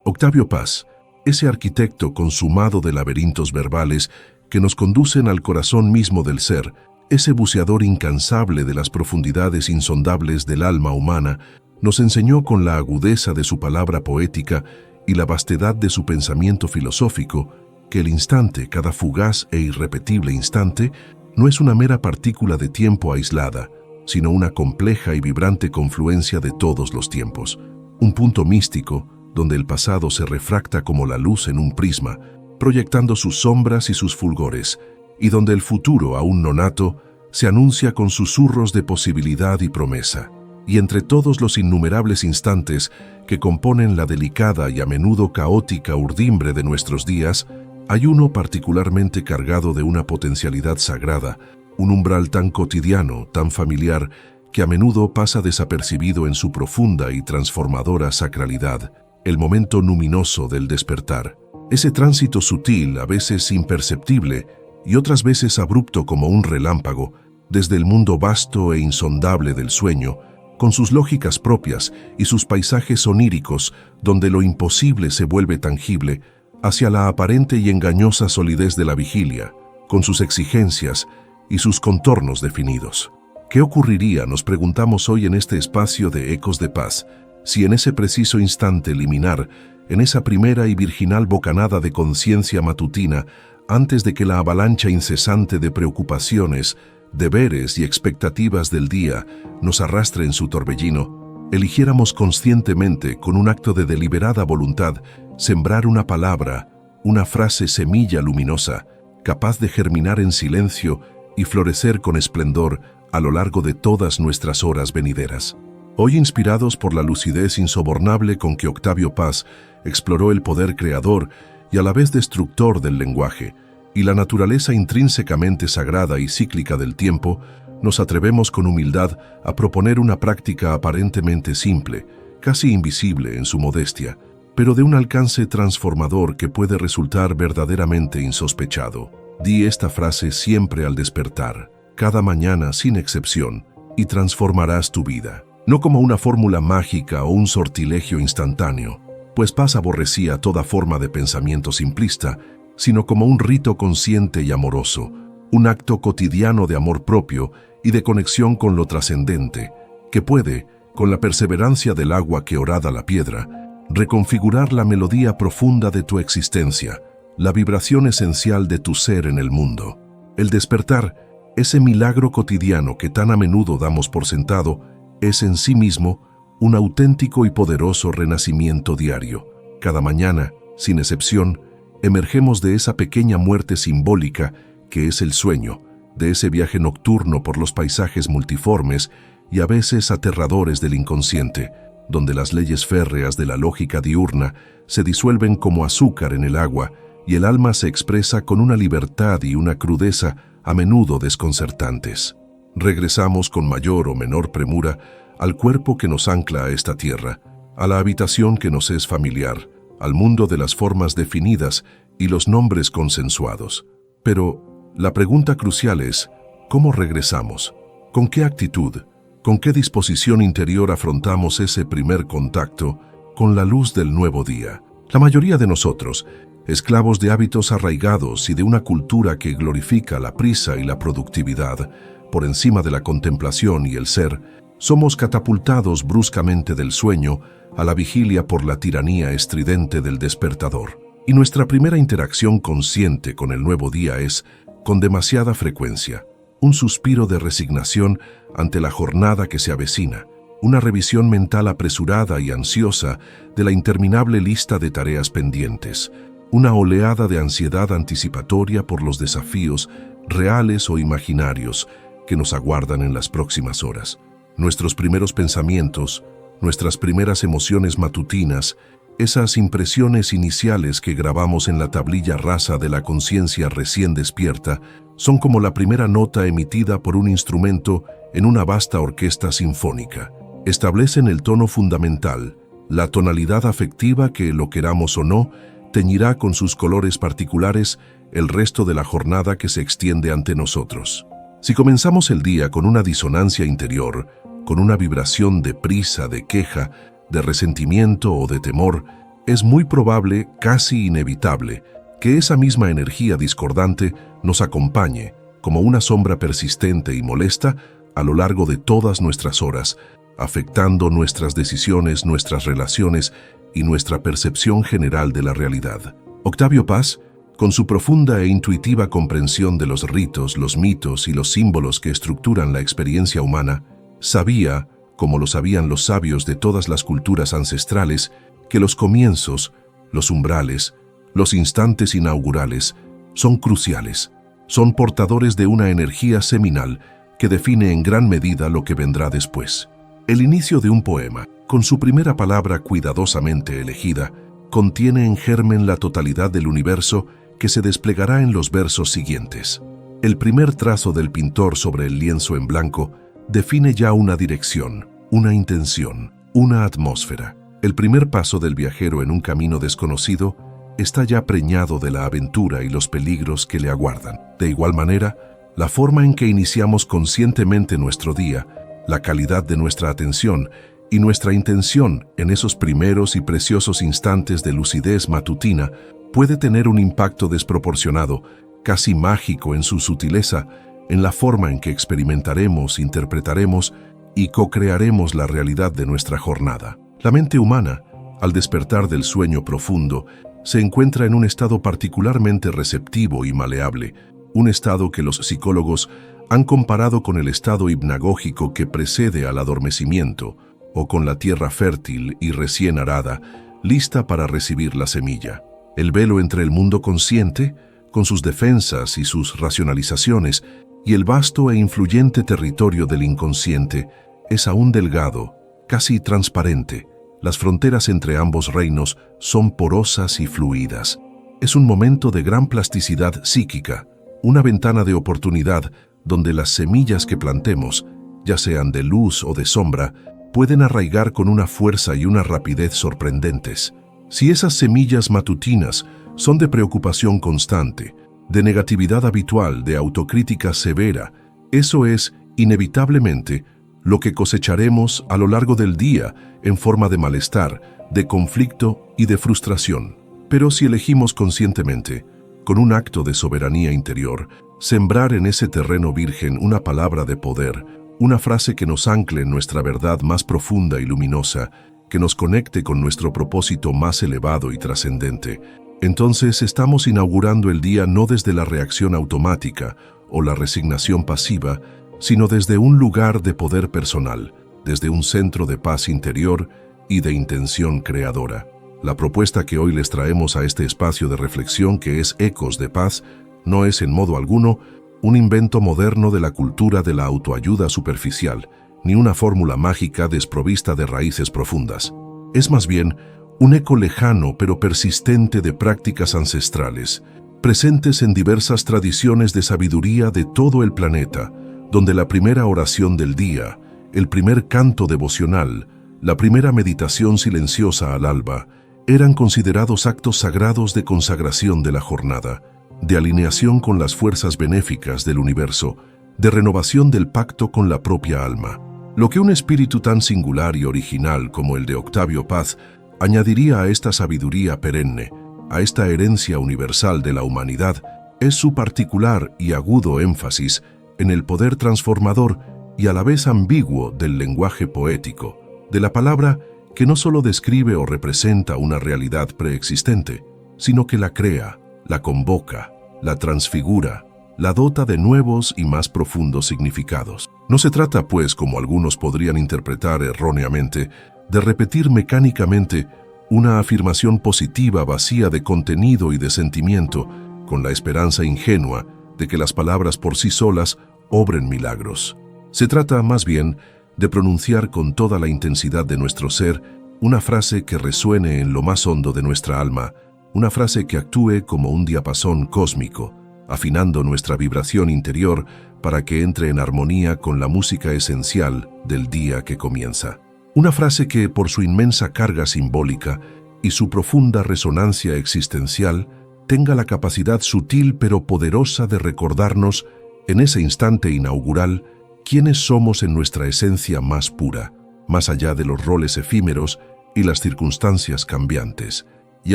Octavio Paz, ese arquitecto consumado de laberintos verbales que nos conducen al corazón mismo del ser, ese buceador incansable de las profundidades insondables del alma humana, nos enseñó con la agudeza de su palabra poética y la vastedad de su pensamiento filosófico que el instante, cada fugaz e irrepetible instante, no es una mera partícula de tiempo aislada, sino una compleja y vibrante confluencia de todos los tiempos. Un punto místico donde el pasado se refracta como la luz en un prisma, proyectando sus sombras y sus fulgores, y donde el futuro aún nonato se anuncia con susurros de posibilidad y promesa. Y entre todos los innumerables instantes que componen la delicada y a menudo caótica urdimbre de nuestros días, hay uno particularmente cargado de una potencialidad sagrada, un umbral tan cotidiano, tan familiar, que a menudo pasa desapercibido en su profunda y transformadora sacralidad, el momento luminoso del despertar. Ese tránsito sutil, a veces imperceptible, y otras veces abrupto como un relámpago, desde el mundo vasto e insondable del sueño, con sus lógicas propias y sus paisajes oníricos, donde lo imposible se vuelve tangible, hacia la aparente y engañosa solidez de la vigilia, con sus exigencias y sus contornos definidos. ¿Qué ocurriría, nos preguntamos hoy en este espacio de Ecos de Paz, si en ese preciso instante liminar, en esa primera y virginal bocanada de conciencia matutina, antes de que la avalancha incesante de preocupaciones, deberes y expectativas del día nos arrastre en su torbellino, eligiéramos conscientemente, con un acto de deliberada voluntad, sembrar una palabra, una frase semilla luminosa, capaz de germinar en silencio y florecer con esplendor a lo largo de todas nuestras horas venideras. Hoy, inspirados por la lucidez insobornable con que Octavio Paz exploró el poder creador y a la vez destructor del lenguaje, y la naturaleza intrínsecamente sagrada y cíclica del tiempo, nos atrevemos con humildad a proponer una práctica aparentemente simple, casi invisible en su modestia, pero de un alcance transformador que puede resultar verdaderamente insospechado. Di esta frase siempre al despertar, cada mañana sin excepción, y transformarás tu vida. No como una fórmula mágica o un sortilegio instantáneo, pues Paz aborrecía toda forma de pensamiento simplista, sino como un rito consciente y amoroso, un acto cotidiano de amor propio y de conexión con lo trascendente, que puede, con la perseverancia del agua que horada la piedra, reconfigurar la melodía profunda de tu existencia, la vibración esencial de tu ser en el mundo. El despertar, ese milagro cotidiano que tan a menudo damos por sentado, es en sí mismo un auténtico y poderoso renacimiento diario. Cada mañana, sin excepción, emergemos de esa pequeña muerte simbólica que es el sueño, de ese viaje nocturno por los paisajes multiformes y a veces aterradores del inconsciente, donde las leyes férreas de la lógica diurna se disuelven como azúcar en el agua y el alma se expresa con una libertad y una crudeza a menudo desconcertantes. Regresamos con mayor o menor premura al cuerpo que nos ancla a esta tierra, a la habitación que nos es familiar, al mundo de las formas definidas y los nombres consensuados. Pero la pregunta crucial es, ¿cómo regresamos? ¿Con qué actitud? ¿Con qué disposición interior afrontamos ese primer contacto con la luz del nuevo día? La mayoría de nosotros, esclavos de hábitos arraigados y de una cultura que glorifica la prisa y la productividad por encima de la contemplación y el ser, somos catapultados bruscamente del sueño a la vigilia por la tiranía estridente del despertador. Y nuestra primera interacción consciente con el nuevo día es, con demasiada frecuencia, un suspiro de resignación ante la jornada que se avecina, una revisión mental apresurada y ansiosa de la interminable lista de tareas pendientes, una oleada de ansiedad anticipatoria por los desafíos reales o imaginarios que nos aguardan en las próximas horas. Nuestros primeros pensamientos, nuestras primeras emociones matutinas, esas impresiones iniciales que grabamos en la tablilla rasa de la conciencia recién despierta, son como la primera nota emitida por un instrumento en una vasta orquesta sinfónica. Establecen el tono fundamental, la tonalidad afectiva que, lo queramos o no, teñirá con sus colores particulares el resto de la jornada que se extiende ante nosotros. Si comenzamos el día con una disonancia interior, con una vibración de prisa, de queja, de resentimiento o de temor, es muy probable, casi inevitable, que esa misma energía discordante nos acompañe como una sombra persistente y molesta a lo largo de todas nuestras horas, afectando nuestras decisiones, nuestras relaciones y nuestra percepción general de la realidad. Octavio Paz, con su profunda e intuitiva comprensión de los ritos, los mitos y los símbolos que estructuran la experiencia humana, sabía, como lo sabían los sabios de todas las culturas ancestrales, que los comienzos, los umbrales, los instantes inaugurales son cruciales, son portadores de una energía seminal que define en gran medida lo que vendrá después. El inicio de un poema, con su primera palabra cuidadosamente elegida, contiene en germen la totalidad del universo que se desplegará en los versos siguientes. El primer trazo del pintor sobre el lienzo en blanco define ya una dirección, una intención, una atmósfera. El primer paso del viajero en un camino desconocido está ya preñado de la aventura y los peligros que le aguardan. De igual manera, la forma en que iniciamos conscientemente nuestro día, la calidad de nuestra atención y nuestra intención en esos primeros y preciosos instantes de lucidez matutina puede tener un impacto desproporcionado, casi mágico en su sutileza, en la forma en que experimentaremos, interpretaremos y co-crearemos la realidad de nuestra jornada. La mente humana, al despertar del sueño profundo, se encuentra en un estado particularmente receptivo y maleable, un estado que los psicólogos han comparado con el estado hipnagógico que precede al adormecimiento, o con la tierra fértil y recién arada, lista para recibir la semilla. El velo entre el mundo consciente, con sus defensas y sus racionalizaciones, y el vasto e influyente territorio del inconsciente, es aún delgado, casi transparente. Las fronteras entre ambos reinos son porosas y fluidas. Es un momento de gran plasticidad psíquica, una ventana de oportunidad donde las semillas que plantemos, ya sean de luz o de sombra, pueden arraigar con una fuerza y una rapidez sorprendentes. Si esas semillas matutinas son de preocupación constante, de negatividad habitual, de autocrítica severa, eso es, inevitablemente, lo que cosecharemos a lo largo del día en forma de malestar, de conflicto y de frustración. Pero si elegimos conscientemente, con un acto de soberanía interior, sembrar en ese terreno virgen una palabra de poder, una frase que nos ancle en nuestra verdad más profunda y luminosa, que nos conecte con nuestro propósito más elevado y trascendente, entonces estamos inaugurando el día no desde la reacción automática o la resignación pasiva, sino desde un lugar de poder personal, desde un centro de paz interior y de intención creadora. La propuesta que hoy les traemos a este espacio de reflexión, que es Ecos de Paz, no es en modo alguno un invento moderno de la cultura de la autoayuda superficial, ni una fórmula mágica desprovista de raíces profundas. Es más bien un eco lejano pero persistente de prácticas ancestrales, presentes en diversas tradiciones de sabiduría de todo el planeta, donde la primera oración del día, el primer canto devocional, la primera meditación silenciosa al alba, eran considerados actos sagrados de consagración de la jornada, de alineación con las fuerzas benéficas del universo, de renovación del pacto con la propia alma. Lo que un espíritu tan singular y original como el de Octavio Paz añadiría a esta sabiduría perenne, a esta herencia universal de la humanidad, es su particular y agudo énfasis en el poder transformador y a la vez ambiguo del lenguaje poético, de la palabra que no solo describe o representa una realidad preexistente, sino que la crea, la convoca, la transfigura, la dota de nuevos y más profundos significados. No se trata, pues, como algunos podrían interpretar erróneamente, de repetir mecánicamente una afirmación positiva vacía de contenido y de sentimiento, con la esperanza ingenua de que las palabras por sí solas obren milagros. Se trata, más bien, de pronunciar con toda la intensidad de nuestro ser una frase que resuene en lo más hondo de nuestra alma, una frase que actúe como un diapasón cósmico, afinando nuestra vibración interior para que entre en armonía con la música esencial del día que comienza. Una frase que, por su inmensa carga simbólica y su profunda resonancia existencial, tenga la capacidad sutil pero poderosa de recordarnos, en ese instante inaugural, quiénes somos en nuestra esencia más pura, más allá de los roles efímeros y las circunstancias cambiantes. y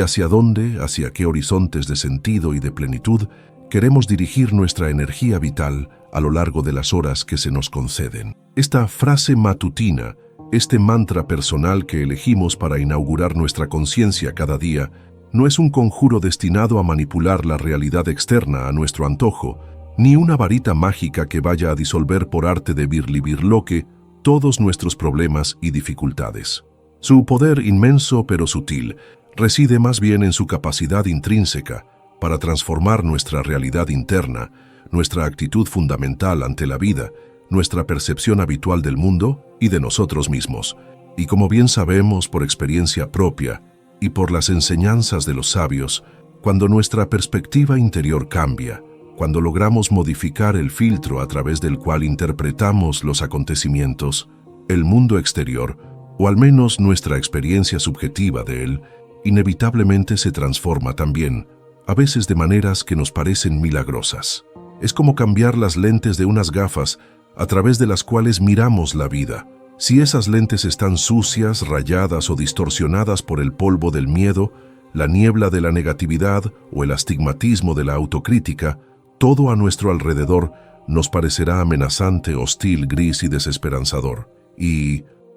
hacia qué horizontes de sentido y de plenitud queremos dirigir nuestra energía vital a lo largo de las horas que se nos conceden. Esta frase matutina, este mantra personal que elegimos para inaugurar nuestra conciencia cada día, no es un conjuro destinado a manipular la realidad externa a nuestro antojo, ni una varita mágica que vaya a disolver por arte de birlibirloque todos nuestros problemas y dificultades. Su poder inmenso pero sutil reside más bien en su capacidad intrínseca para transformar nuestra realidad interna, nuestra actitud fundamental ante la vida, nuestra percepción habitual del mundo y de nosotros mismos. Y como bien sabemos por experiencia propia y por las enseñanzas de los sabios, cuando nuestra perspectiva interior cambia, cuando logramos modificar el filtro a través del cual interpretamos los acontecimientos, el mundo exterior, o al menos nuestra experiencia subjetiva de él, inevitablemente se transforma también, a veces de maneras que nos parecen milagrosas. Es como cambiar las lentes de unas gafas a través de las cuales miramos la vida. Si esas lentes están sucias, rayadas o distorsionadas por el polvo del miedo, la niebla de la negatividad o el astigmatismo de la autocrítica, todo a nuestro alrededor nos parecerá amenazante, hostil, gris y desesperanzador.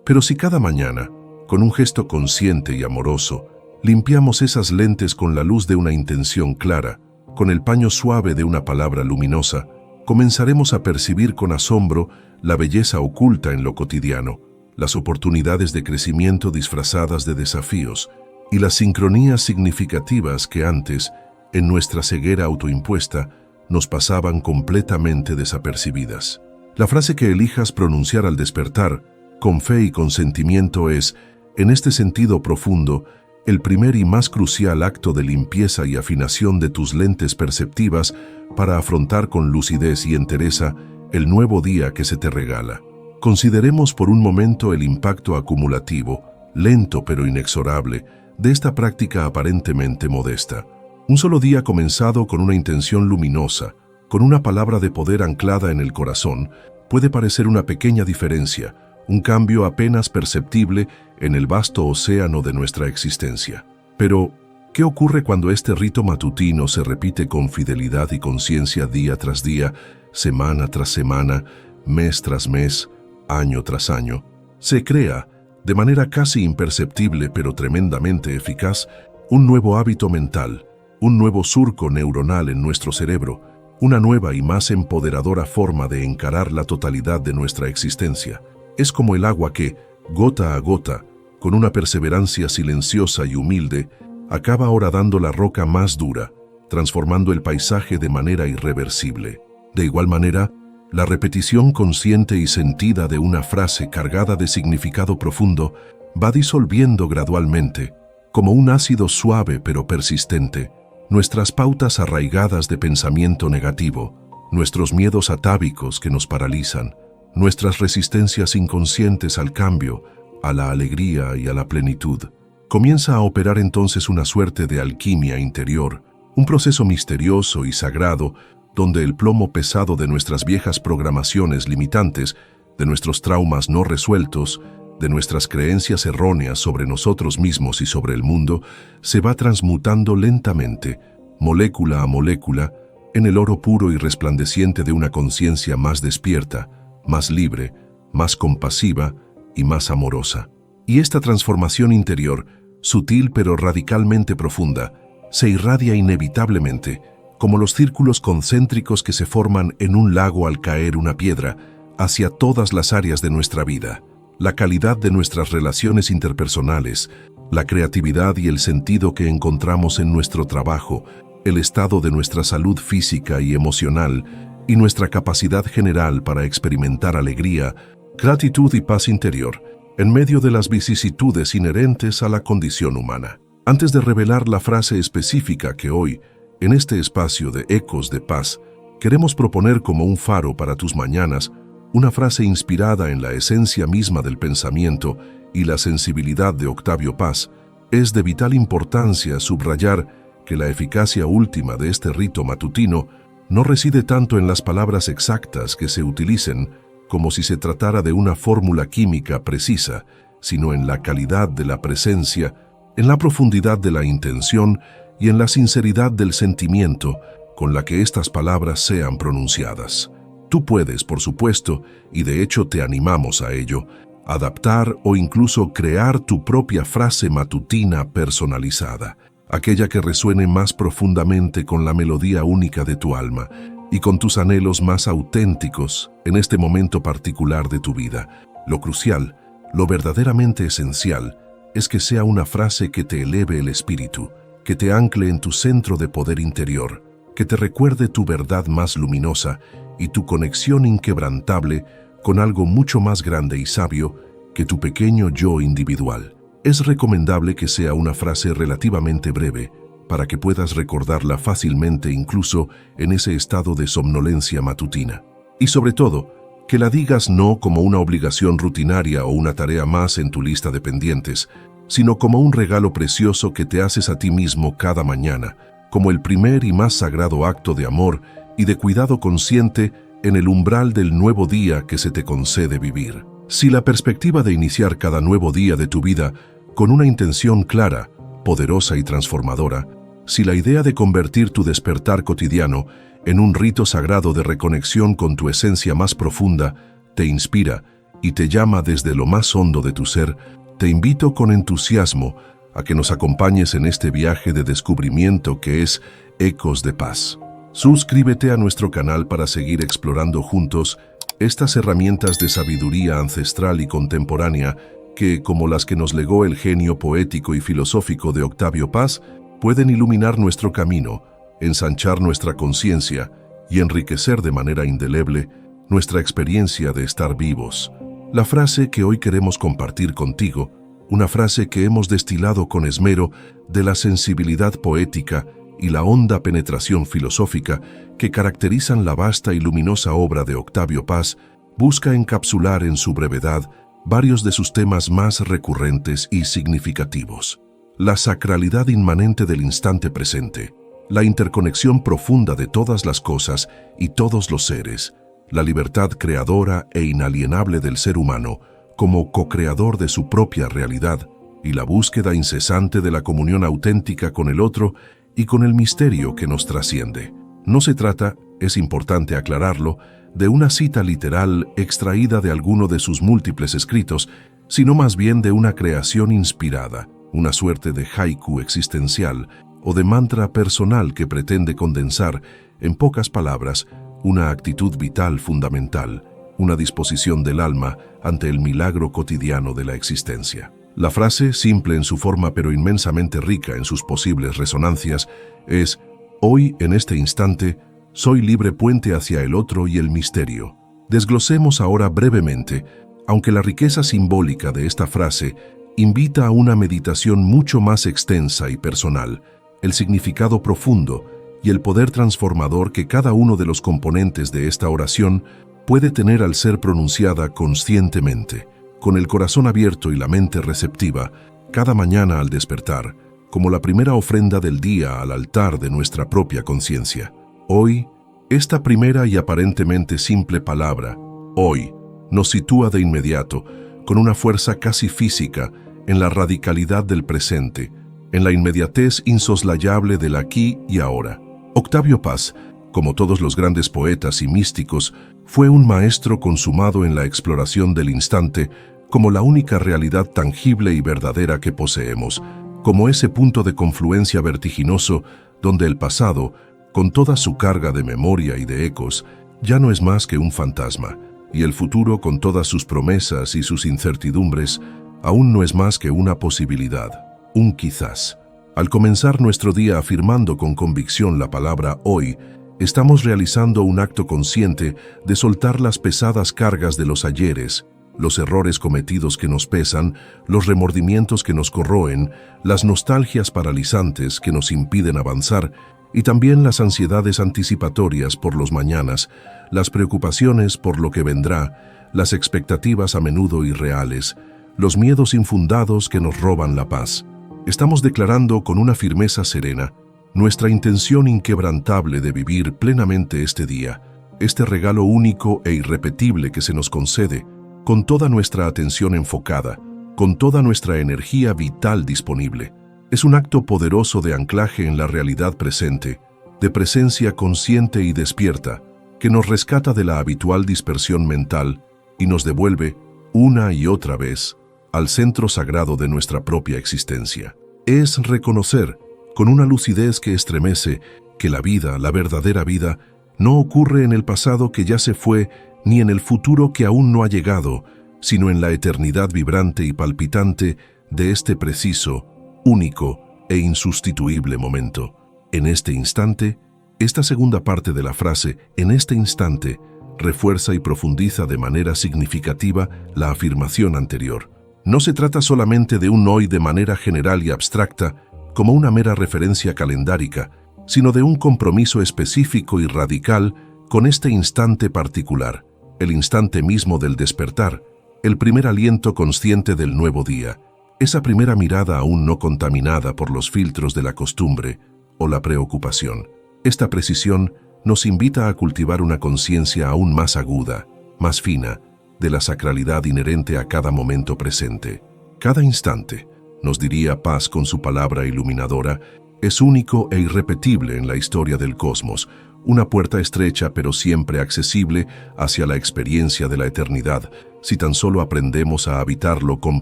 Pero si cada mañana, con un gesto consciente y amoroso, limpiamos esas lentes con la luz de una intención clara, con el paño suave de una palabra luminosa, comenzaremos a percibir con asombro la belleza oculta en lo cotidiano, las oportunidades de crecimiento disfrazadas de desafíos y las sincronías significativas que antes, en nuestra ceguera autoimpuesta, nos pasaban completamente desapercibidas. La frase que elijas pronunciar al despertar, con fe y con sentimiento, es, en este sentido profundo, el primer y más crucial acto de limpieza y afinación de tus lentes perceptivas para afrontar con lucidez y entereza el nuevo día que se te regala. Consideremos por un momento el impacto acumulativo, lento pero inexorable, de esta práctica aparentemente modesta. Un solo día comenzado con una intención luminosa, con una palabra de poder anclada en el corazón, puede parecer una pequeña diferencia, un cambio apenas perceptible en el vasto océano de nuestra existencia. Pero, ¿qué ocurre cuando este rito matutino se repite con fidelidad y conciencia día tras día, semana tras semana, mes tras mes, año tras año? Se crea, de manera casi imperceptible pero tremendamente eficaz, un nuevo hábito mental, un nuevo surco neuronal en nuestro cerebro, una nueva y más empoderadora forma de encarar la totalidad de nuestra existencia. Es como el agua que, gota a gota, con una perseverancia silenciosa y humilde, acaba horadando la roca más dura, transformando el paisaje de manera irreversible. De igual manera, la repetición consciente y sentida de una frase cargada de significado profundo va disolviendo gradualmente, como un ácido suave pero persistente, nuestras pautas arraigadas de pensamiento negativo, nuestros miedos atávicos que nos paralizan, nuestras resistencias inconscientes al cambio, a la alegría y a la plenitud. Comienza a operar entonces una suerte de alquimia interior, un proceso misterioso y sagrado donde el plomo pesado de nuestras viejas programaciones limitantes, de nuestros traumas no resueltos, de nuestras creencias erróneas sobre nosotros mismos y sobre el mundo, se va transmutando lentamente, molécula a molécula, en el oro puro y resplandeciente de una conciencia más despierta, más libre, más compasiva y más amorosa. Y esta transformación interior, sutil pero radicalmente profunda, se irradia inevitablemente, como los círculos concéntricos que se forman en un lago al caer una piedra, hacia todas las áreas de nuestra vida. La calidad de nuestras relaciones interpersonales, la creatividad y el sentido que encontramos en nuestro trabajo, el estado de nuestra salud física y emocional, y nuestra capacidad general para experimentar alegría, gratitud y paz interior, en medio de las vicisitudes inherentes a la condición humana. Antes de revelar la frase específica que hoy, en este espacio de Ecos de Paz, queremos proponer como un faro para tus mañanas, una frase inspirada en la esencia misma del pensamiento y la sensibilidad de Octavio Paz, es de vital importancia subrayar que la eficacia última de este rito matutino no reside tanto en las palabras exactas que se utilicen, como si se tratara de una fórmula química precisa, sino en la calidad de la presencia en la profundidad de la intención y en la sinceridad del sentimiento con la que estas palabras sean pronunciadas. Tú puedes, por supuesto, y de hecho te animamos a ello, adaptar o incluso crear tu propia frase matutina personalizada, aquella que resuene más profundamente con la melodía única de tu alma y con tus anhelos más auténticos en este momento particular de tu vida. Lo crucial, lo verdaderamente esencial, es que sea una frase que te eleve el espíritu, que te ancle en tu centro de poder interior, que te recuerde tu verdad más luminosa y tu conexión inquebrantable con algo mucho más grande y sabio que tu pequeño yo individual. Es recomendable que sea una frase relativamente breve para que puedas recordarla fácilmente incluso en ese estado de somnolencia matutina. Y sobre todo, que la digas no como una obligación rutinaria o una tarea más en tu lista de pendientes, sino como un regalo precioso que te haces a ti mismo cada mañana, como el primer y más sagrado acto de amor y de cuidado consciente en el umbral del nuevo día que se te concede vivir. Si la perspectiva de iniciar cada nuevo día de tu vida con una intención clara, poderosa y transformadora, si la idea de convertir tu despertar cotidiano en un rito sagrado de reconexión con tu esencia más profunda te inspira y te llama desde lo más hondo de tu ser, te invito con entusiasmo a que nos acompañes en este viaje de descubrimiento que es Ecos de Paz. Suscríbete a nuestro canal para seguir explorando juntos estas herramientas de sabiduría ancestral y contemporánea que, como las que nos legó el genio poético y filosófico de Octavio Paz, pueden iluminar nuestro camino, ensanchar nuestra conciencia y enriquecer de manera indeleble nuestra experiencia de estar vivos. La frase que hoy queremos compartir contigo, una frase que hemos destilado con esmero de la sensibilidad poética y la honda penetración filosófica que caracterizan la vasta y luminosa obra de Octavio Paz, busca encapsular en su brevedad varios de sus temas más recurrentes y significativos. La sacralidad inmanente del instante presente, la interconexión profunda de todas las cosas y todos los seres, la libertad creadora e inalienable del ser humano como co-creador de su propia realidad y la búsqueda incesante de la comunión auténtica con el otro y con el misterio que nos trasciende. No se trata, es importante aclararlo, de una cita literal extraída de alguno de sus múltiples escritos, sino más bien de una creación inspirada, una suerte de haiku existencial o de mantra personal que pretende condensar, en pocas palabras, una actitud vital fundamental, una disposición del alma ante el milagro cotidiano de la existencia. La frase, simple en su forma pero inmensamente rica en sus posibles resonancias, es: hoy, en este instante, soy libre puente hacia el otro y el misterio. Desglosemos ahora brevemente, aunque la riqueza simbólica de esta frase invita a una meditación mucho más extensa y personal, el significado profundo y el poder transformador que cada uno de los componentes de esta oración puede tener al ser pronunciada conscientemente, con el corazón abierto y la mente receptiva, cada mañana al despertar, como la primera ofrenda del día al altar de nuestra propia conciencia. Hoy, esta primera y aparentemente simple palabra, hoy, nos sitúa de inmediato, con una fuerza casi física, en la radicalidad del presente, en la inmediatez insoslayable del aquí y ahora. Octavio Paz, como todos los grandes poetas y místicos, fue un maestro consumado en la exploración del instante como la única realidad tangible y verdadera que poseemos, como ese punto de confluencia vertiginoso donde el pasado, con toda su carga de memoria y de ecos, ya no es más que un fantasma, y el futuro, con todas sus promesas y sus incertidumbres, aún no es más que una posibilidad, un quizás. Al comenzar nuestro día afirmando con convicción la palabra hoy, estamos realizando un acto consciente de soltar las pesadas cargas de los ayeres, los errores cometidos que nos pesan, los remordimientos que nos corroen, las nostalgias paralizantes que nos impiden avanzar y también las ansiedades anticipatorias por los mañanas, las preocupaciones por lo que vendrá, las expectativas a menudo irreales, los miedos infundados que nos roban la paz. Estamos declarando con una firmeza serena nuestra intención inquebrantable de vivir plenamente este día, este regalo único e irrepetible que se nos concede, con toda nuestra atención enfocada, con toda nuestra energía vital disponible. Es un acto poderoso de anclaje en la realidad presente, de presencia consciente y despierta, que nos rescata de la habitual dispersión mental y nos devuelve, una y otra vez, al centro sagrado de nuestra propia existencia. Es reconocer, con una lucidez que estremece, que la vida, la verdadera vida, no ocurre en el pasado que ya se fue, ni en el futuro que aún no ha llegado, sino en la eternidad vibrante y palpitante de este preciso, único e insustituible momento. En este instante, esta segunda parte de la frase, en este instante, refuerza y profundiza de manera significativa la afirmación anterior. No se trata solamente de un hoy de manera general y abstracta, como una mera referencia calendárica, sino de un compromiso específico y radical con este instante particular, el instante mismo del despertar, el primer aliento consciente del nuevo día, esa primera mirada aún no contaminada por los filtros de la costumbre o la preocupación. Esta precisión nos invita a cultivar una conciencia aún más aguda, más fina, de la sacralidad inherente a cada momento presente. Cada instante, nos diría Paz con su palabra iluminadora, es único e irrepetible en la historia del cosmos, una puerta estrecha pero siempre accesible hacia la experiencia de la eternidad, si tan solo aprendemos a habitarlo con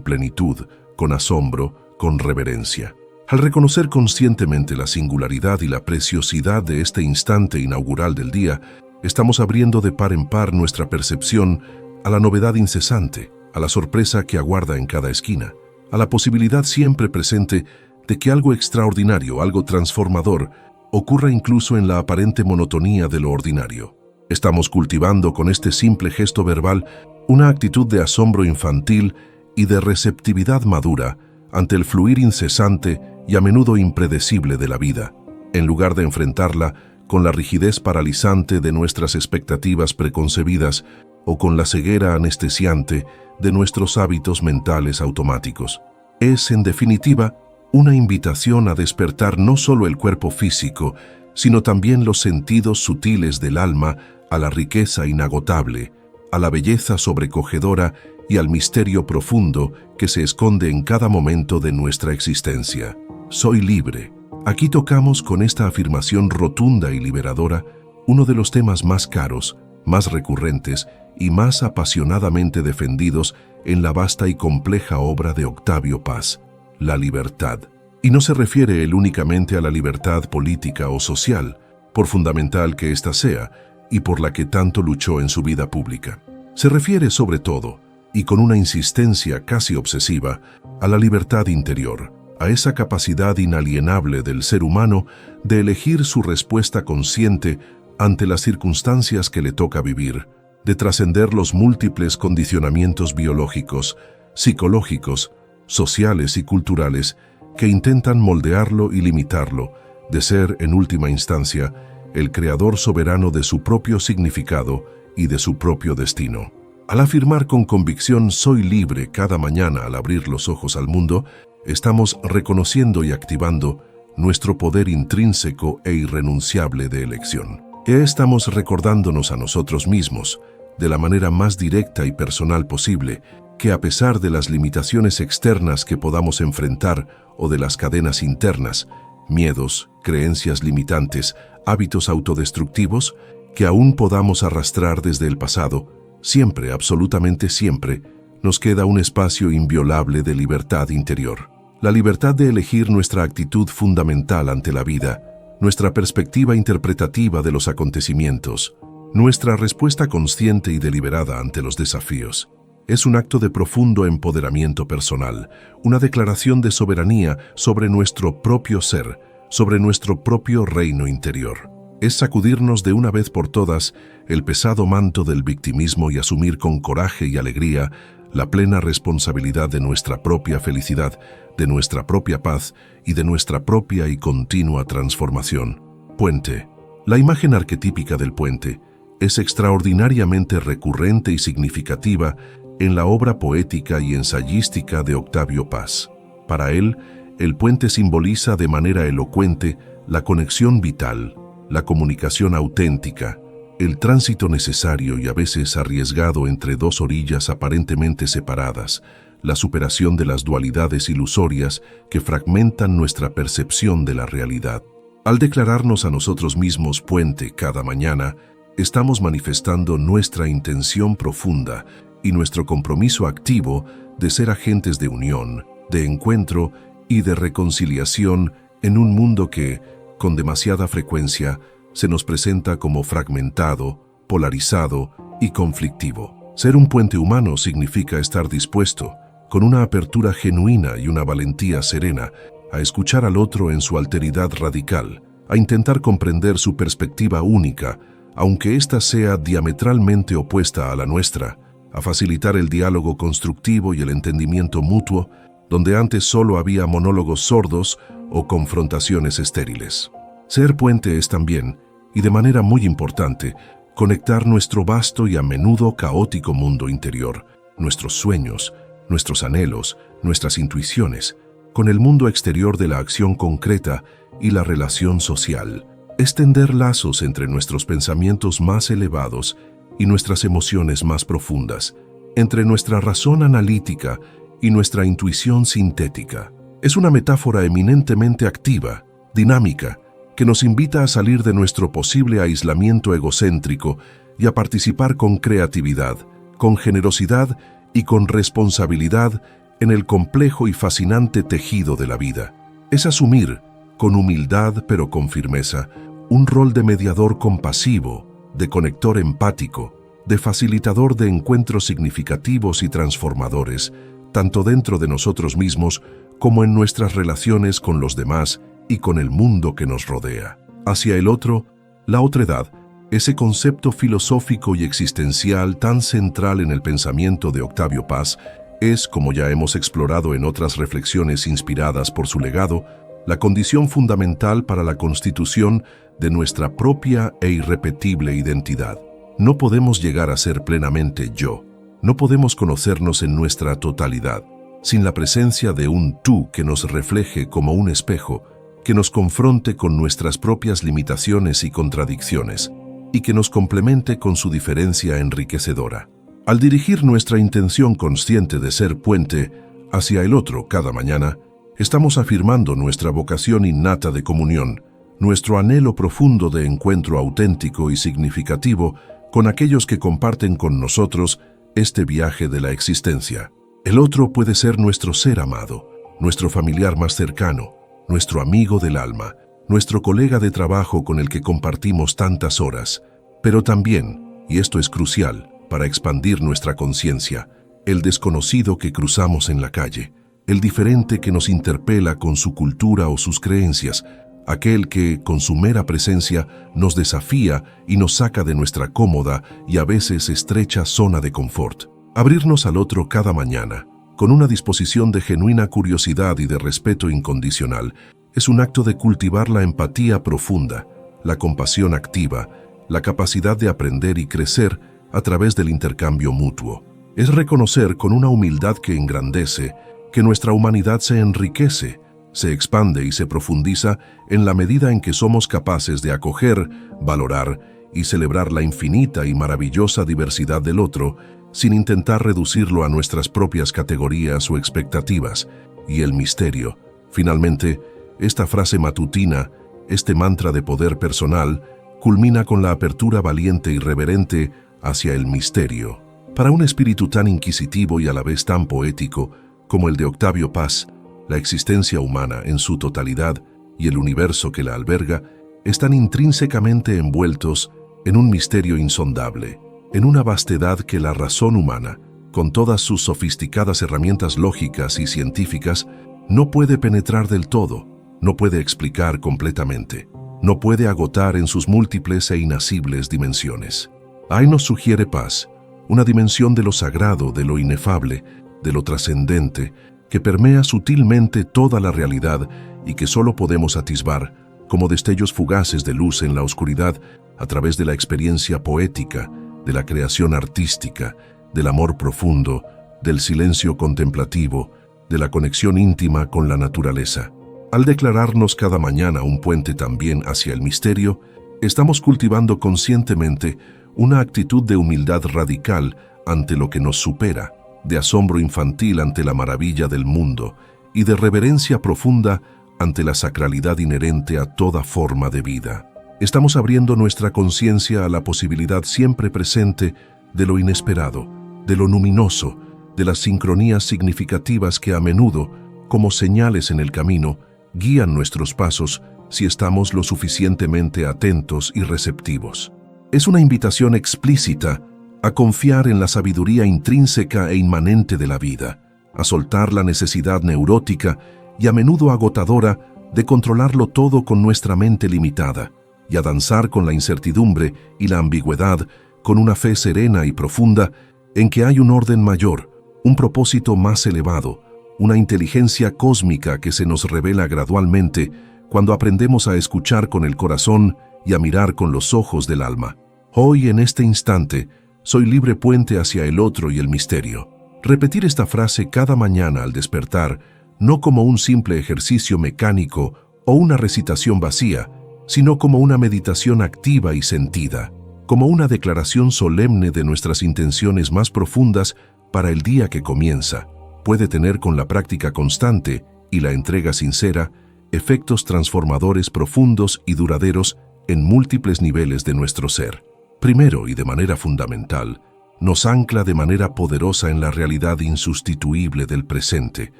plenitud, con asombro, con reverencia. Al reconocer conscientemente la singularidad y la preciosidad de este instante inaugural del día, estamos abriendo de par en par nuestra percepción a la novedad incesante, a la sorpresa que aguarda en cada esquina, a la posibilidad siempre presente de que algo extraordinario, algo transformador, ocurra incluso en la aparente monotonía de lo ordinario. Estamos cultivando con este simple gesto verbal una actitud de asombro infantil y de receptividad madura ante el fluir incesante y a menudo impredecible de la vida, en lugar de enfrentarla con la rigidez paralizante de nuestras expectativas preconcebidas o con la ceguera anestesiante de nuestros hábitos mentales automáticos. Es, en definitiva, una invitación a despertar no solo el cuerpo físico, sino también los sentidos sutiles del alma a la riqueza inagotable, a la belleza sobrecogedora y al misterio profundo que se esconde en cada momento de nuestra existencia. Soy libre. Aquí tocamos con esta afirmación rotunda y liberadora uno de los temas más caros, más recurrentes y más apasionadamente defendidos en la vasta y compleja obra de Octavio Paz, la libertad. Y no se refiere él únicamente a la libertad política o social, por fundamental que ésta sea, y por la que tanto luchó en su vida pública. Se refiere sobre todo, y con una insistencia casi obsesiva, a la libertad interior, a esa capacidad inalienable del ser humano de elegir su respuesta consciente ante las circunstancias que le toca vivir, de trascender los múltiples condicionamientos biológicos, psicológicos, sociales y culturales que intentan moldearlo y limitarlo, de ser, en última instancia, el creador soberano de su propio significado y de su propio destino. Al afirmar con convicción «soy libre» cada mañana al abrir los ojos al mundo, estamos reconociendo y activando nuestro poder intrínseco e irrenunciable de elección. Estamos recordándonos a nosotros mismos, de la manera más directa y personal posible, que a pesar de las limitaciones externas que podamos enfrentar o de las cadenas internas, miedos, creencias limitantes, hábitos autodestructivos, que aún podamos arrastrar desde el pasado, siempre, absolutamente siempre, nos queda un espacio inviolable de libertad interior. La libertad de elegir nuestra actitud fundamental ante la vida, nuestra perspectiva interpretativa de los acontecimientos, nuestra respuesta consciente y deliberada ante los desafíos. Es un acto de profundo empoderamiento personal, una declaración de soberanía sobre nuestro propio ser, sobre nuestro propio reino interior. Es sacudirnos de una vez por todas el pesado manto del victimismo y asumir con coraje y alegría la plena responsabilidad de nuestra propia felicidad, de nuestra propia paz y de nuestra propia y continua transformación. Puente. La imagen arquetípica del puente es extraordinariamente recurrente y significativa en la obra poética y ensayística de Octavio Paz. Para él, el puente simboliza de manera elocuente la conexión vital, la comunicación auténtica, el tránsito necesario y a veces arriesgado entre dos orillas aparentemente separadas, la superación de las dualidades ilusorias que fragmentan nuestra percepción de la realidad. Al declararnos a nosotros mismos puente cada mañana, estamos manifestando nuestra intención profunda y nuestro compromiso activo de ser agentes de unión, de encuentro y de reconciliación en un mundo que, con demasiada frecuencia, se nos presenta como fragmentado, polarizado y conflictivo. Ser un puente humano significa estar dispuesto, con una apertura genuina y una valentía serena, a escuchar al otro en su alteridad radical, a intentar comprender su perspectiva única, aunque ésta sea diametralmente opuesta a la nuestra, a facilitar el diálogo constructivo y el entendimiento mutuo, donde antes solo había monólogos sordos o confrontaciones estériles. Ser puente es también, y de manera muy importante, conectar nuestro vasto y a menudo caótico mundo interior, nuestros sueños, nuestros anhelos, nuestras intuiciones, con el mundo exterior de la acción concreta y la relación social. Es tender lazos entre nuestros pensamientos más elevados y nuestras emociones más profundas, entre nuestra razón analítica y nuestra intuición sintética. Es una metáfora eminentemente activa, dinámica, que nos invita a salir de nuestro posible aislamiento egocéntrico y a participar con creatividad, con generosidad y con responsabilidad en el complejo y fascinante tejido de la vida. Es asumir, con humildad pero con firmeza, un rol de mediador compasivo, de conector empático, de facilitador de encuentros significativos y transformadores, tanto dentro de nosotros mismos como en nuestras relaciones con los demás y con el mundo que nos rodea. Hacia el otro, la otredad, ese concepto filosófico y existencial tan central en el pensamiento de Octavio Paz, es, como ya hemos explorado en otras reflexiones inspiradas por su legado, la condición fundamental para la constitución de nuestra propia e irrepetible identidad. No podemos llegar a ser plenamente yo, no podemos conocernos en nuestra totalidad, sin la presencia de un tú que nos refleje como un espejo, que nos confronte con nuestras propias limitaciones y contradicciones, y que nos complemente con su diferencia enriquecedora. Al dirigir nuestra intención consciente de ser puente hacia el otro cada mañana, estamos afirmando nuestra vocación innata de comunión, nuestro anhelo profundo de encuentro auténtico y significativo con aquellos que comparten con nosotros este viaje de la existencia. El otro puede ser nuestro ser amado, nuestro familiar más cercano, nuestro amigo del alma, nuestro colega de trabajo con el que compartimos tantas horas, pero también, y esto es crucial para expandir nuestra conciencia, el desconocido que cruzamos en la calle, el diferente que nos interpela con su cultura o sus creencias, aquel que, con su mera presencia, nos desafía y nos saca de nuestra cómoda y a veces estrecha zona de confort. Abrirnos al otro cada mañana, con una disposición de genuina curiosidad y de respeto incondicional, es un acto de cultivar la empatía profunda, la compasión activa, la capacidad de aprender y crecer a través del intercambio mutuo. Es reconocer con una humildad que engrandece que nuestra humanidad se enriquece, se expande y se profundiza en la medida en que somos capaces de acoger, valorar y celebrar la infinita y maravillosa diversidad del otro, sin intentar reducirlo a nuestras propias categorías o expectativas. Y el misterio. Finalmente, esta frase matutina, este mantra de poder personal, culmina con la apertura valiente y reverente hacia el misterio. Para un espíritu tan inquisitivo y a la vez tan poético como el de Octavio Paz, la existencia humana en su totalidad y el universo que la alberga están intrínsecamente envueltos en un misterio insondable, en una vastedad que la razón humana, con todas sus sofisticadas herramientas lógicas y científicas, no puede penetrar del todo, no puede explicar completamente, no puede agotar en sus múltiples e inacibles dimensiones. Ahí nos sugiere Paz, una dimensión de lo sagrado, de lo inefable, de lo trascendente, que permea sutilmente toda la realidad y que solo podemos atisbar como destellos fugaces de luz en la oscuridad a través de la experiencia poética, de la creación artística, del amor profundo, del silencio contemplativo, de la conexión íntima con la naturaleza. Al declararnos cada mañana un puente también hacia el misterio, estamos cultivando conscientemente una actitud de humildad radical ante lo que nos supera, de asombro infantil ante la maravilla del mundo y de reverencia profunda ante la sacralidad inherente a toda forma de vida. Estamos abriendo nuestra conciencia a la posibilidad siempre presente de lo inesperado, de lo luminoso, de las sincronías significativas que a menudo, como señales en el camino, guían nuestros pasos si estamos lo suficientemente atentos y receptivos. Es una invitación explícita a confiar en la sabiduría intrínseca e inmanente de la vida, a soltar la necesidad neurótica y a menudo agotadora de controlarlo todo con nuestra mente limitada, y a danzar con la incertidumbre y la ambigüedad con una fe serena y profunda en que hay un orden mayor, un propósito más elevado, una inteligencia cósmica que se nos revela gradualmente cuando aprendemos a escuchar con el corazón y a mirar con los ojos del alma. Hoy, en este instante, soy libre puente hacia el otro y el misterio. Repetir esta frase cada mañana al despertar, no como un simple ejercicio mecánico o una recitación vacía, sino como una meditación activa y sentida, como una declaración solemne de nuestras intenciones más profundas para el día que comienza, puede tener con la práctica constante y la entrega sincera efectos transformadores profundos y duraderos en múltiples niveles de nuestro ser. Primero, y de manera fundamental, nos ancla de manera poderosa en la realidad insustituible del presente,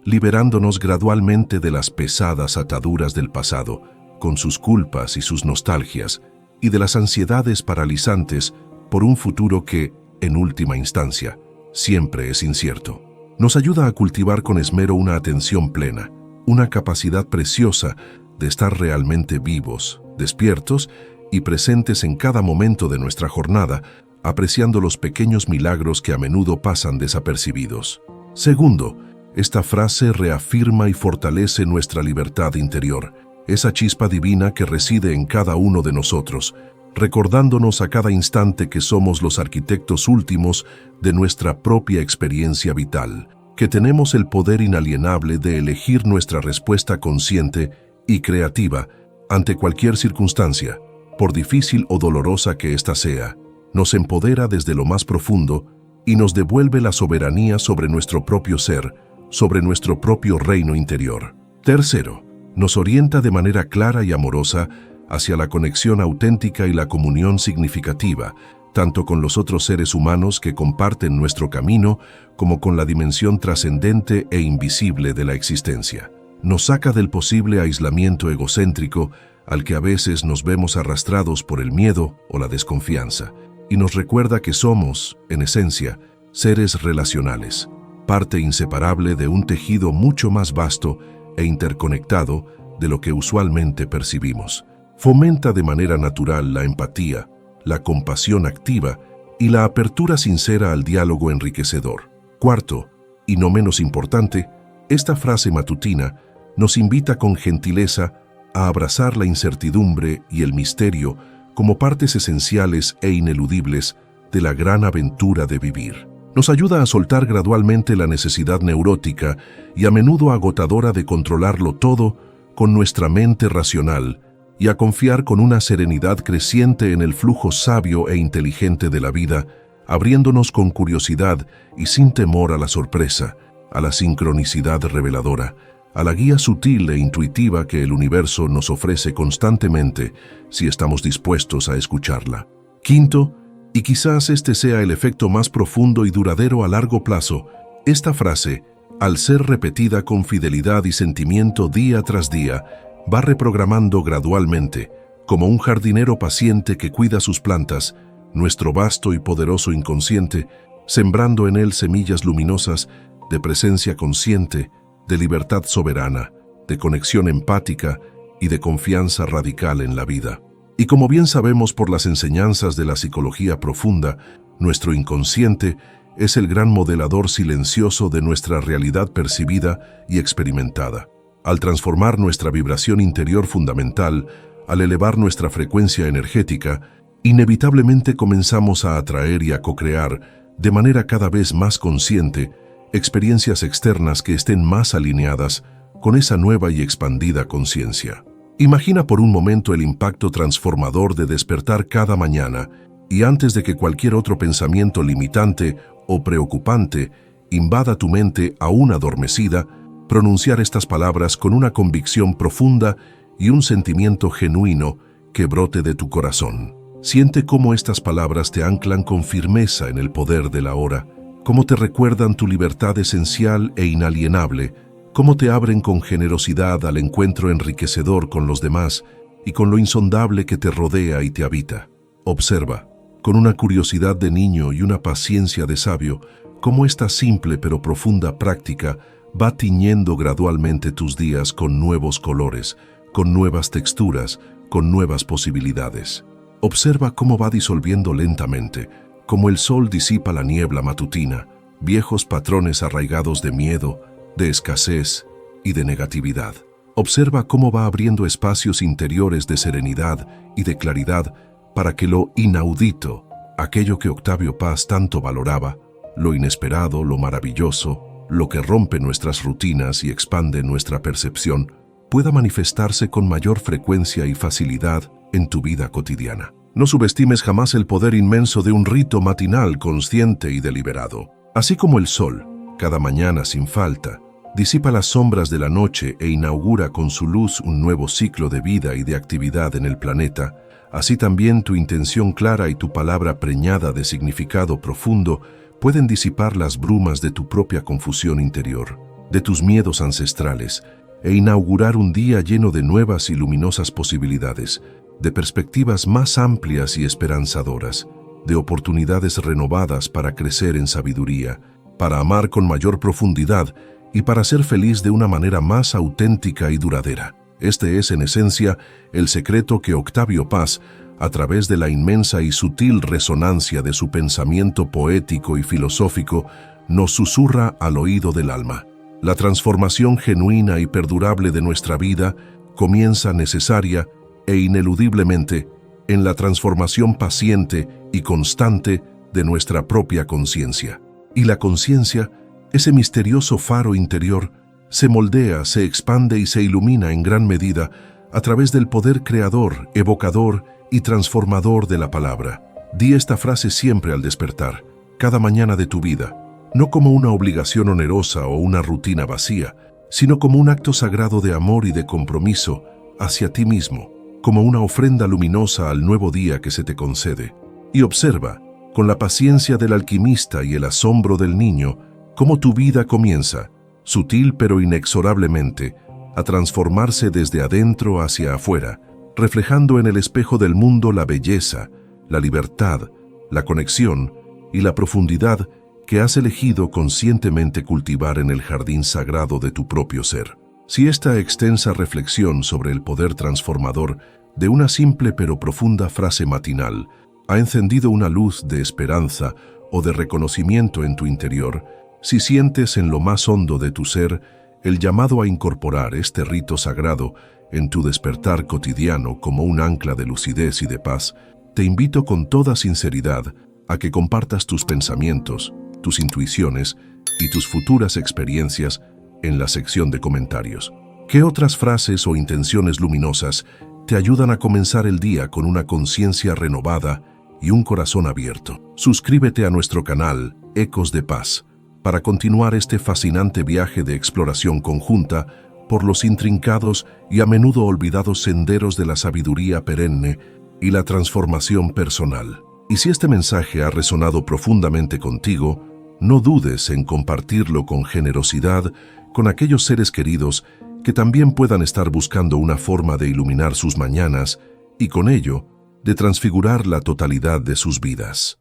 liberándonos gradualmente de las pesadas ataduras del pasado, con sus culpas y sus nostalgias, y de las ansiedades paralizantes por un futuro que, en última instancia, siempre es incierto. Nos ayuda a cultivar con esmero una atención plena, una capacidad preciosa de estar realmente vivos, despiertos y presentes en cada momento de nuestra jornada, apreciando los pequeños milagros que a menudo pasan desapercibidos. Segundo, esta frase reafirma y fortalece nuestra libertad interior, esa chispa divina que reside en cada uno de nosotros, recordándonos a cada instante que somos los arquitectos últimos de nuestra propia experiencia vital, que tenemos el poder inalienable de elegir nuestra respuesta consciente y creativa ante cualquier circunstancia, por difícil o dolorosa que ésta sea. Nos empodera desde lo más profundo y nos devuelve la soberanía sobre nuestro propio ser, sobre nuestro propio reino interior. Tercero, nos orienta de manera clara y amorosa hacia la conexión auténtica y la comunión significativa, tanto con los otros seres humanos que comparten nuestro camino, como con la dimensión trascendente e invisible de la existencia. Nos saca del posible aislamiento egocéntrico al que a veces nos vemos arrastrados por el miedo o la desconfianza, y nos recuerda que somos, en esencia, seres relacionales, parte inseparable de un tejido mucho más vasto e interconectado de lo que usualmente percibimos. Fomenta de manera natural la empatía, la compasión activa y la apertura sincera al diálogo enriquecedor. Cuarto, y no menos importante, esta frase matutina nos invita con gentileza a abrazar la incertidumbre y el misterio como partes esenciales e ineludibles de la gran aventura de vivir. Nos ayuda a soltar gradualmente la necesidad neurótica y a menudo agotadora de controlarlo todo con nuestra mente racional y a confiar con una serenidad creciente en el flujo sabio e inteligente de la vida, abriéndonos con curiosidad y sin temor a la sorpresa, a la sincronicidad reveladora, a la guía sutil e intuitiva que el universo nos ofrece constantemente si estamos dispuestos a escucharla. Quinto, y quizás este sea el efecto más profundo y duradero a largo plazo, esta frase, al ser repetida con fidelidad y sentimiento día tras día, va reprogramando gradualmente, como un jardinero paciente que cuida sus plantas, nuestro vasto y poderoso inconsciente, sembrando en él semillas luminosas de presencia consciente, de libertad soberana, de conexión empática y de confianza radical en la vida. Y como bien sabemos por las enseñanzas de la psicología profunda, nuestro inconsciente es el gran modelador silencioso de nuestra realidad percibida y experimentada. Al transformar nuestra vibración interior fundamental, al elevar nuestra frecuencia energética, inevitablemente comenzamos a atraer y a co-crear, de manera cada vez más consciente, experiencias externas que estén más alineadas con esa nueva y expandida conciencia. Imagina por un momento el impacto transformador de despertar cada mañana y antes de que cualquier otro pensamiento limitante o preocupante invada tu mente aún adormecida, pronunciar estas palabras con una convicción profunda y un sentimiento genuino que brote de tu corazón. Siente cómo estas palabras te anclan con firmeza en el poder de la hora, cómo te recuerdan tu libertad esencial e inalienable, cómo te abren con generosidad al encuentro enriquecedor con los demás y con lo insondable que te rodea y te habita. Observa, con una curiosidad de niño y una paciencia de sabio, cómo esta simple pero profunda práctica va tiñendo gradualmente tus días con nuevos colores, con nuevas texturas, con nuevas posibilidades. Observa cómo va disolviendo lentamente, como el sol disipa la niebla matutina, viejos patrones arraigados de miedo, de escasez y de negatividad. Observa cómo va abriendo espacios interiores de serenidad y de claridad para que lo inaudito, aquello que Octavio Paz tanto valoraba, lo inesperado, lo maravilloso, lo que rompe nuestras rutinas y expande nuestra percepción, pueda manifestarse con mayor frecuencia y facilidad en tu vida cotidiana. No subestimes jamás el poder inmenso de un rito matinal consciente y deliberado. Así como el sol, cada mañana sin falta, disipa las sombras de la noche e inaugura con su luz un nuevo ciclo de vida y de actividad en el planeta, así también tu intención clara y tu palabra preñada de significado profundo pueden disipar las brumas de tu propia confusión interior, de tus miedos ancestrales, e inaugurar un día lleno de nuevas y luminosas posibilidades, de perspectivas más amplias y esperanzadoras, de oportunidades renovadas para crecer en sabiduría, para amar con mayor profundidad y para ser feliz de una manera más auténtica y duradera. Este es, en esencia, el secreto que Octavio Paz, a través de la inmensa y sutil resonancia de su pensamiento poético y filosófico, nos susurra al oído del alma. La transformación genuina y perdurable de nuestra vida comienza necesaria e ineludiblemente en la transformación paciente y constante de nuestra propia conciencia. Y la conciencia, ese misterioso faro interior, se moldea, se expande y se ilumina en gran medida a través del poder creador, evocador y transformador de la palabra. Di esta frase siempre al despertar, cada mañana de tu vida, no como una obligación onerosa o una rutina vacía, sino como un acto sagrado de amor y de compromiso hacia ti mismo, como una ofrenda luminosa al nuevo día que se te concede. Y observa, con la paciencia del alquimista y el asombro del niño, cómo tu vida comienza, sutil pero inexorablemente, a transformarse desde adentro hacia afuera, reflejando en el espejo del mundo la belleza, la libertad, la conexión y la profundidad que has elegido conscientemente cultivar en el jardín sagrado de tu propio ser. Si esta extensa reflexión sobre el poder transformador de una simple pero profunda frase matinal ha encendido una luz de esperanza o de reconocimiento en tu interior, si sientes en lo más hondo de tu ser el llamado a incorporar este rito sagrado en tu despertar cotidiano como un ancla de lucidez y de paz, te invito con toda sinceridad a que compartas tus pensamientos, tus intuiciones y tus futuras experiencias en la sección de comentarios. ¿Qué otras frases o intenciones luminosas te ayudan a comenzar el día con una conciencia renovada y un corazón abierto? Suscríbete a nuestro canal Ecos de Paz para continuar este fascinante viaje de exploración conjunta por los intrincados y a menudo olvidados senderos de la sabiduría perenne y la transformación personal. Y si este mensaje ha resonado profundamente contigo, no dudes en compartirlo con generosidad con aquellos seres queridos que también puedan estar buscando una forma de iluminar sus mañanas y con ello, de transfigurar la totalidad de sus vidas.